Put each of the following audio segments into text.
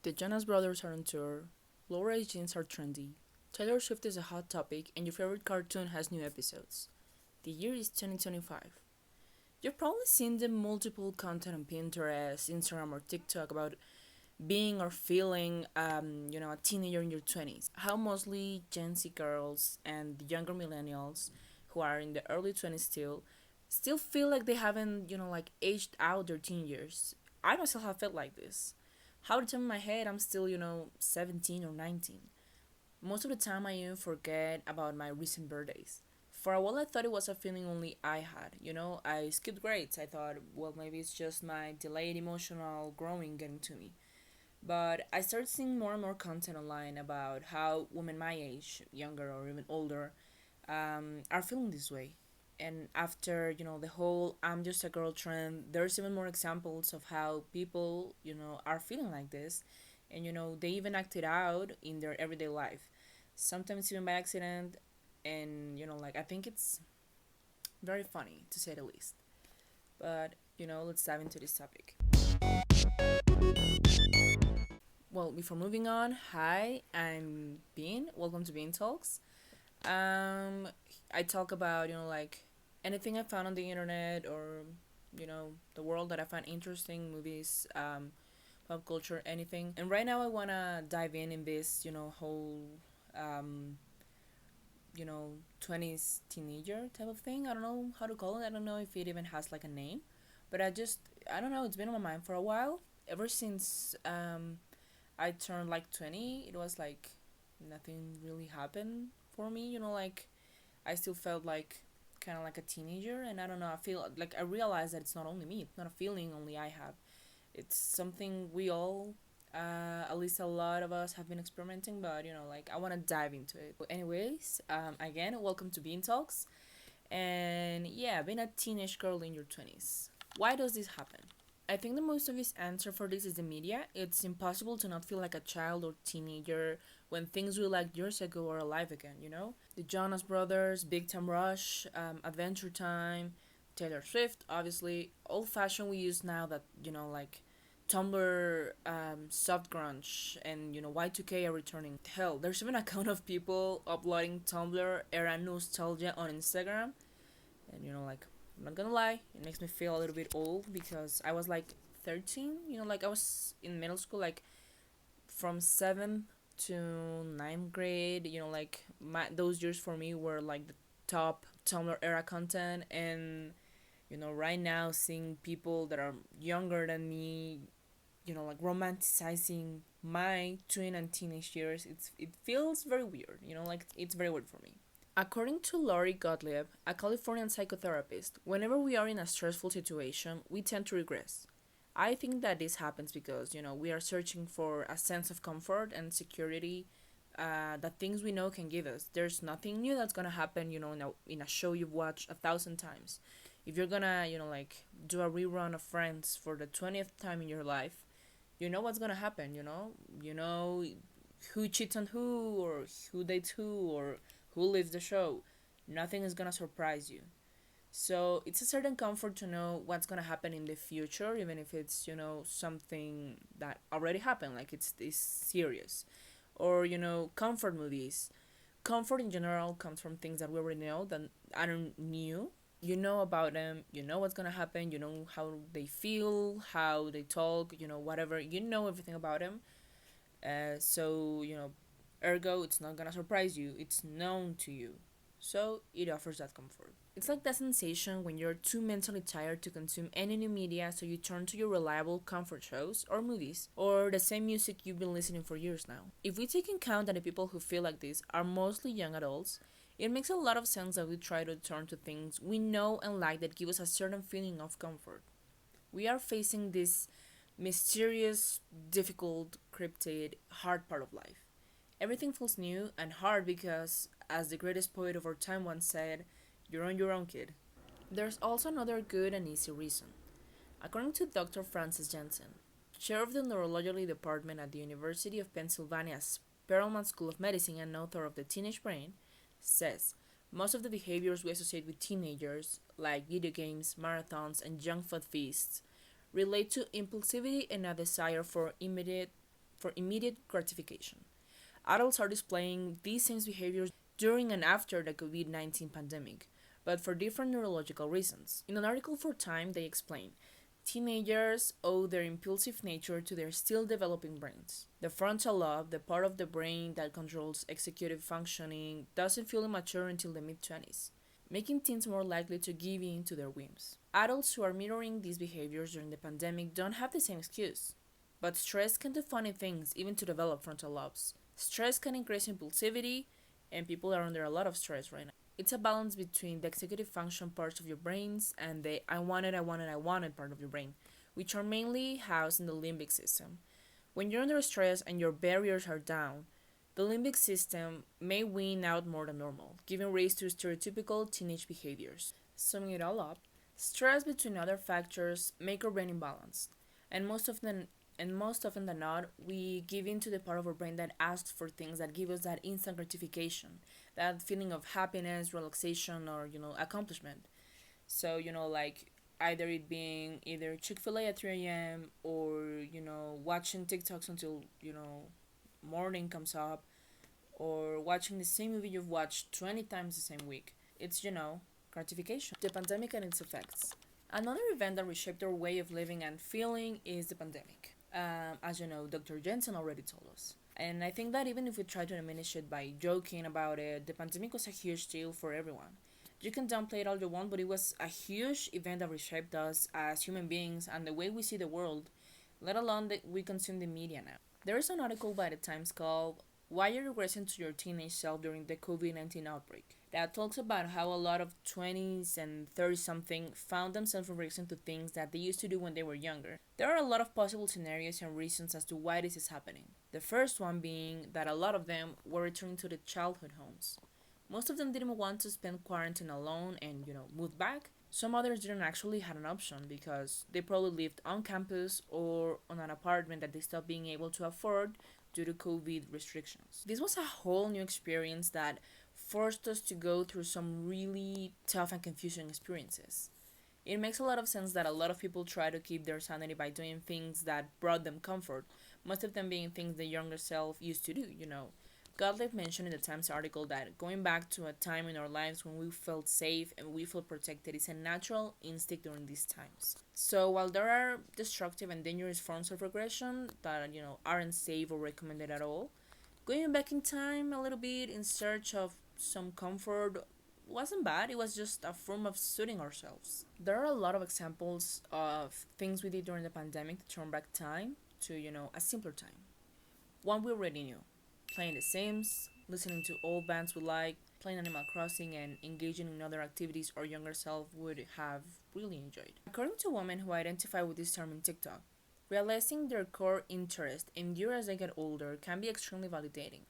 The Jonas Brothers are on tour, low-rise jeans are trendy, Taylor Swift is a hot topic, and your favorite cartoon has new episodes. The year is 2025. You've probably seen the multiple content on Pinterest, Instagram, or TikTok about being or feeling, a teenager in your 20s. How mostly Gen Z girls and the younger millennials who are in the early 20s still feel like they haven't, aged out their teen years. I myself have felt like this. How the time in my head I'm still, 17 or 19. Most of the time I even forget about my recent birthdays. For a while I thought it was a feeling only I had. I skipped grades. I thought, well, maybe it's just my delayed emotional growing getting to me. But I started seeing more and more content online about how women my age, younger or even older, are feeling this way. And after, the whole I'm just a girl trend, there's even more examples of how people, are feeling like this. And, they even act it out in their everyday life. Sometimes even by accident. And, I think it's very funny, to say the least. But, let's dive into this topic. Well, before moving on, hi, I'm Bean. Welcome to Bean Talks. I talk about, anything I found on the internet or, the world that I find interesting, movies, pop culture, anything. And right now I want to dive in this, whole, um, 20s teenager type of thing. I don't know how to call it. I don't know if it even has like a name. But I don't know, it's been on my mind for a while. Ever since, I turned like 20, it was like nothing really happened for me, I still felt like kind of like a teenager, and I don't know, I feel like I realized that it's not only me, it's not a feeling only I have. It's something we all, at least a lot of us, have been experimenting, but I want to dive into it. But anyways, again, welcome to Bean Talks. And yeah, being a teenage girl in your 20s. Why does this happen? I think the most obvious answer for this is the media. It's impossible to not feel like a child or teenager when things we liked years ago are alive again. The Jonas Brothers, Big Time Rush, Adventure Time, Taylor Swift, obviously. Old fashioned we use now that, Tumblr, soft grunge, and, Y2K are returning. Hell, there's even an account of people uploading Tumblr era nostalgia on Instagram. And, I'm not gonna lie, it makes me feel a little bit old because I was like 13, I was in middle school, like from 7th to ninth grade, those years for me were like the top Tumblr era content. And, right now seeing people that are younger than me, romanticizing my twin and teenage years, it feels very weird, it's very weird for me. According to Lori Gottlieb, a Californian psychotherapist, whenever we are in a stressful situation, we tend to regress. I think that this happens because, we are searching for a sense of comfort and security that things we know can give us. There's nothing new that's gonna happen, in a show you've watched 1,000 times. If you're gonna, do a rerun of Friends for the 20th time in your life, you know what's gonna happen, You know who cheats on who, or who dates who, or who leaves the show. Nothing is gonna surprise you. So it's a certain comfort to know what's gonna happen in the future, even if it's, something that already happened, like it's serious. Or, comfort movies. Comfort in general comes from things that we already know that aren't new. You know about them, you know what's gonna happen, you know how they feel, how they talk, whatever. You know everything about them. So, ergo, it's not gonna surprise you, it's known to you. So, it offers that comfort. It's like that sensation when you're too mentally tired to consume any new media, so you turn to your reliable comfort shows or movies, or the same music you've been listening for years now. If we take in account that the people who feel like this are mostly young adults, it makes a lot of sense that we try to turn to things we know and like that give us a certain feeling of comfort. We are facing this mysterious, difficult, cryptid, hard part of life. Everything feels new and hard because, as the greatest poet of our time once said, you're on your own, kid. There's also another good and easy reason. According to Dr. Frances Jensen, chair of the neurology department at the University of Pennsylvania's Perelman School of Medicine and author of The Teenage Brain, says most of the behaviors we associate with teenagers, like video games, marathons, and junk food feasts, relate to impulsivity and a desire for immediate for immediate gratification. Adults are displaying these same behaviors during and after the COVID-19 pandemic, but for different neurological reasons. In an article for Time, they explain teenagers owe their impulsive nature to their still developing brains. The frontal lobe, the part of the brain that controls executive functioning, doesn't feel immature until the mid 20s, making teens more likely to give in to their whims. Adults who are mirroring these behaviors during the pandemic don't have the same excuse. But stress can do funny things, even to develop frontal lobes. Stress can increase impulsivity, and people are under a lot of stress right now. It's a balance between the executive function parts of your brains and the I wanted part of your brain, which are mainly housed in the limbic system. When you're under stress and your barriers are down, the limbic system may win out more than normal, giving rise to stereotypical teenage behaviors. Summing it all up, stress between other factors make our brain imbalanced, and most often than not, we give in to the part of our brain that asks for things that give us that instant gratification, that feeling of happiness, relaxation, or accomplishment. So like either it being either Chick-fil-A at 3 a.m. or watching TikToks until morning comes up, or watching the same movie you've watched 20 times the same week. It's gratification. The pandemic and its effects. Another event that reshaped our way of living and feeling is the pandemic. As you know, Dr. Jensen already told us. And I think that even if we try to diminish it by joking about it, the pandemic was a huge deal for everyone. You can downplay it all you want, but it was a huge event that reshaped us as human beings and the way we see the world, let alone that we consume the media now. There is an article by the Times called "Why You're Regressing to Your Teenage Self During the COVID-19 Outbreak" that talks about how a lot of 20s and 30 something found themselves regressing to things that they used to do when they were younger. There are a lot of possible scenarios and reasons as to why this is happening. The first one being that a lot of them were returning to the childhood homes. Most of them didn't want to spend quarantine alone and, move back. Some others didn't actually have an option because they probably lived on campus or on an apartment that they stopped being able to afford due to COVID restrictions. This was a whole new experience that forced us to go through some really tough and confusing experiences. It makes a lot of sense that a lot of people try to keep their sanity by doing things that brought them comfort, most of them being things the younger self used to do. Gottlieb mentioned in the Times article that going back to a time in our lives when we felt safe and we felt protected is a natural instinct during these times. So while there are destructive and dangerous forms of regression that, aren't safe or recommended at all, going back in time a little bit in search of some comfort wasn't bad. It was just a form of soothing ourselves. There are a lot of examples of things we did during the pandemic to turn back time to, a simpler time. One we already knew: playing The Sims, listening to old bands we like, playing Animal Crossing, and engaging in other activities our younger self would have really enjoyed. According to women who identify with this term in TikTok, realizing their core interest endure as they get older can be extremely validating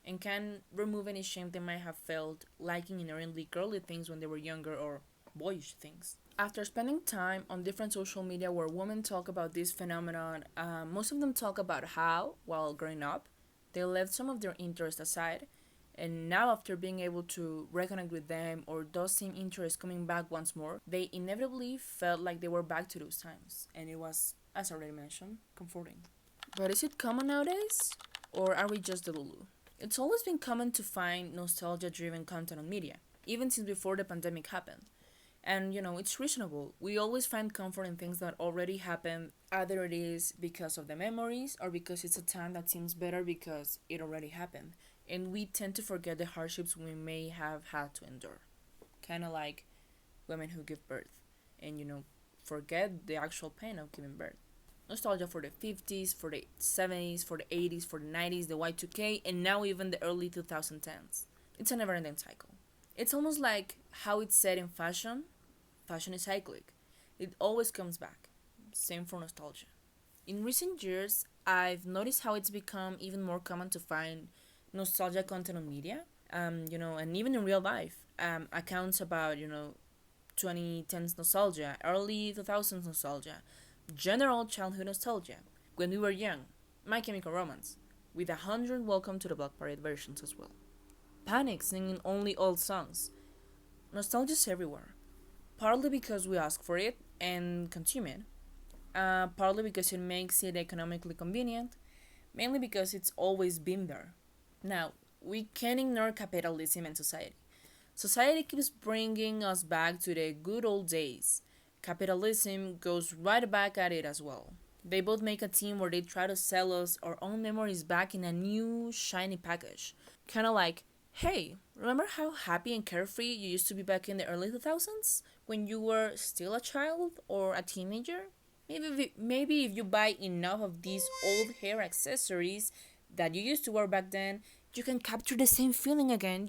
and can remove any shame they might have felt liking inherently girly things when they were younger or boyish things. After spending time on different social media where women talk about this phenomenon, most of them talk about how, while growing up, they left some of their interests aside, and now after being able to reconnect with them or those same interests coming back once more, they inevitably felt like they were back to those times, and it was, as I already mentioned, comforting. But is it common nowadays? Or are we just the Lulu? It's always been common to find nostalgia-driven content on media, even since before the pandemic happened. And, it's reasonable. We always find comfort in things that already happened, either it is because of the memories or because it's a time that seems better because it already happened. And we tend to forget the hardships we may have had to endure. Kind of like women who give birth and, forget the actual pain of giving birth. Nostalgia for the 50s, for the 70s, for the 80s, for the 90s, the Y2K, and now even the early 2010s. It's a never-ending cycle. It's almost like how it's said in fashion. Fashion is cyclic. It always comes back. Same for nostalgia. In recent years, I've noticed how it's become even more common to find nostalgia content on media, and even in real life. Accounts about, 2010s nostalgia, early 2000s nostalgia, general childhood nostalgia, when we were young, My Chemical Romance, with 100 Welcome to the Block Parade versions as well. Panic singing only old songs. Nostalgia's everywhere. Partly because we ask for it and consume it. Partly because it makes it economically convenient. mainly because it's always been there. Now, we can't ignore capitalism and society. Society keeps bringing us back to the good old days. Capitalism goes right back at it as well. They both make a team where they try to sell us our own memories back in a new, shiny package. Kind of like, hey, remember how happy and carefree you used to be back in the early 2000s when you were still a child or a teenager? Maybe if you buy enough of these old hair accessories that you used to wear back then, you can capture the same feeling again,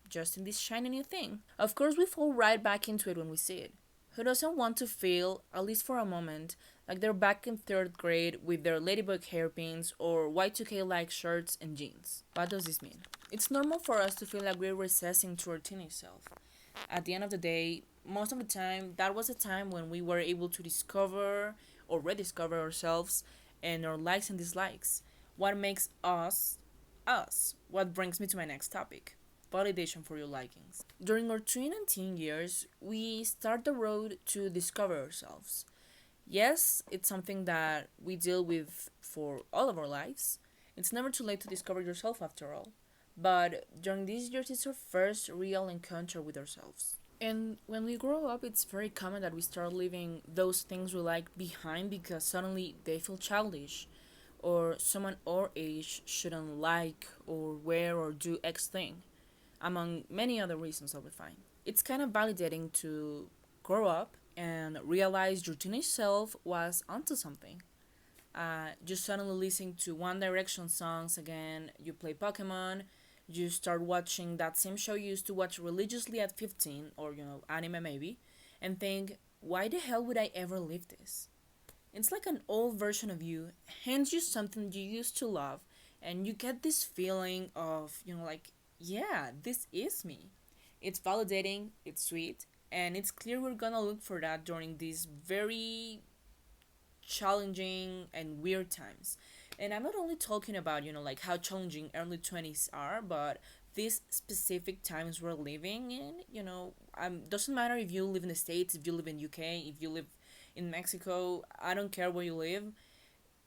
just in this shiny new thing. Of course, we fall right back into it when we see it. Who doesn't want to feel, at least for a moment, like they're back in third grade with their ladybug hairpins or Y2K like shirts and jeans? What does this mean? It's normal for us to feel like we're recessing to our teenage self. At the end of the day, most of the time, that was a time when we were able to discover or rediscover ourselves and our likes and dislikes. What makes us us? What brings me to my next topic, validation for your likings. During our tween and teen years, we start the road to discover ourselves. Yes, it's something that we deal with for all of our lives. It's never too late to discover yourself after all. But during these years, it's our first real encounter with ourselves. And when we grow up, it's very common that we start leaving those things we like behind because suddenly they feel childish, or someone our age shouldn't like or wear or do X thing, among many other reasons that we find. It's kind of validating to grow up and realize your teenage self was onto something. Just suddenly listening to One Direction songs again, you play Pokemon, you start watching that same show you used to watch religiously at 15, or, anime maybe, and think, why the hell would I ever leave this? It's like an old version of you hands you something you used to love, and you get this feeling of, like, yeah, this is me. It's validating, it's sweet, and it's clear we're gonna look for that during these very challenging and weird times. And I'm not only talking about, like how challenging early 20s are, but these specific times we're living in, doesn't matter if you live in the States, if you live in UK, if you live in Mexico, I don't care where you live,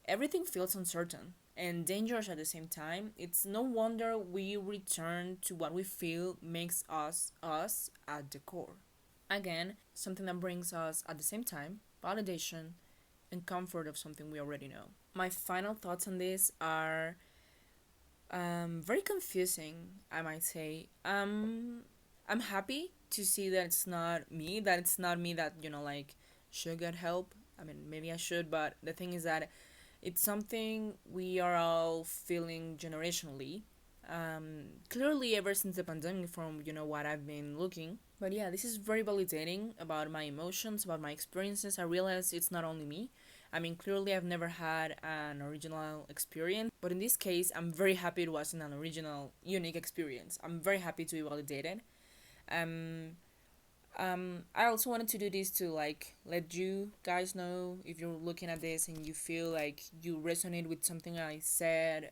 everything feels uncertain and dangerous at the same time. It's no wonder we return to what we feel makes us us at the core. Again, something that brings us at the same time validation and comfort of something we already know. My final thoughts on this are very confusing, I might say. I'm happy to see that it's not me that, like, should get help. I mean, maybe I should, but the thing is that it's something we are all feeling generationally. Clearly, ever since the pandemic, from what I've been looking. But yeah, this is very validating about my emotions, about my experiences. I realize it's not only me. I mean, clearly, I've never had an original experience, but in this case, I'm very happy it wasn't an original, unique experience. I'm very happy to be validated. Um, I also wanted to do this to, like, let you guys know if you're looking at this and you feel like you resonate with something I said.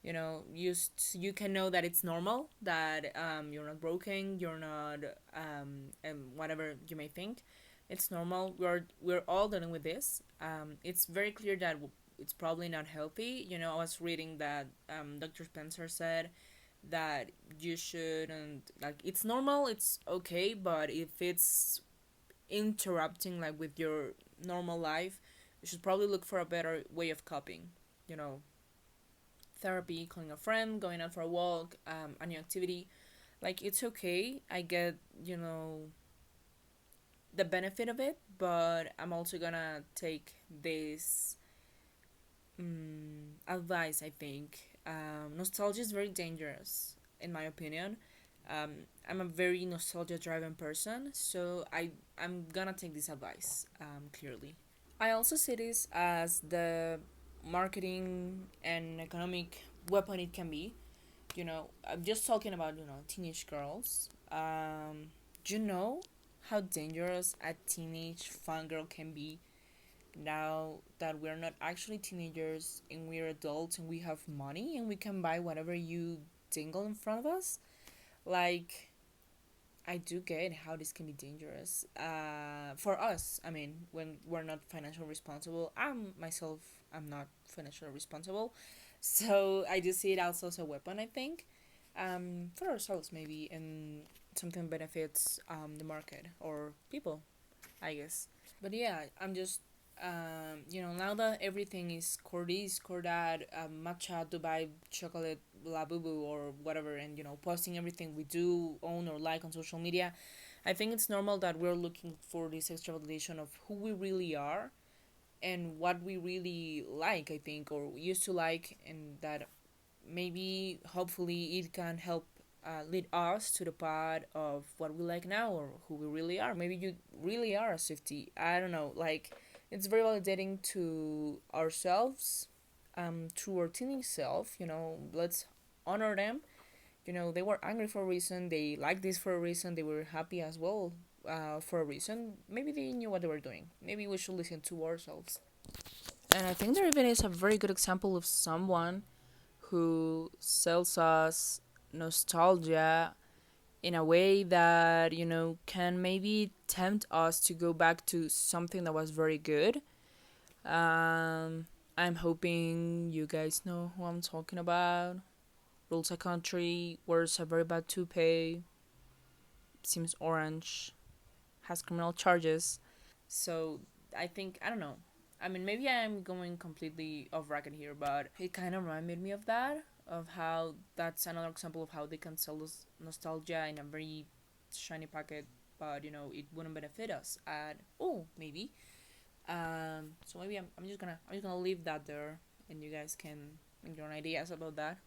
You can know that it's normal, that you're not broken, you're not and whatever you may think, it's normal. We're all dealing with this. It's very clear that it's probably not healthy. I was reading that Dr. Spencer said that you shouldn't, like, it's normal, it's okay, but if it's interrupting, like, with your normal life, you should probably look for a better way of coping. you know Therapy, calling a friend, going out for a walk, a new activity. Like, it's okay. I get, the benefit of it, but I'm also gonna take this advice, I think. Nostalgia is very dangerous, in my opinion. I'm a very nostalgia driven person, so I'm gonna take this advice, clearly. I also see this as the marketing and economic weapon it can be. I'm just talking about, teenage girls. Do you know how dangerous a teenage fangirl can be now that we're not actually teenagers and we're adults and we have money and we can buy whatever you dingle in front of us? Like, I do get how this can be dangerous. For us, I mean, when we're not financially responsible, I'm myself. I'm not financially responsible. So I do see it also as a weapon, I think, for ourselves maybe, and something benefits the market or people, I guess. But yeah, I'm just now that everything is core this, core that, matcha, Dubai, chocolate, labubu, or whatever, and posting everything we do, own, or like on social media, I think it's normal that we're looking for this extra validation of who we really are and what we really like, I think, or used to like, and that maybe hopefully it can help lead us to the path of what we like now or who we really are. Maybe you really are a Swiftie. I don't know. Like, it's very validating to ourselves, to our teenage self. Let's honor them. They were angry for a reason. They liked this for a reason. They were happy as well, for a reason. Maybe they knew what they were doing. Maybe we should listen to ourselves. And I think there even is a very good example of someone who sells us nostalgia in a way that can maybe tempt us to go back to something that was very good. I'm hoping you guys know who I'm talking about. Rules a country, wears a very bad toupee, seems orange, has criminal charges. So I think, I don't know. I mean, maybe I am going completely off racket here, but it kind of reminded me of that, of how that's another example of how they can sell us nostalgia in a very shiny packet, but it wouldn't benefit us at all, maybe. So maybe I'm just gonna leave that there, and you guys can make your own ideas about that.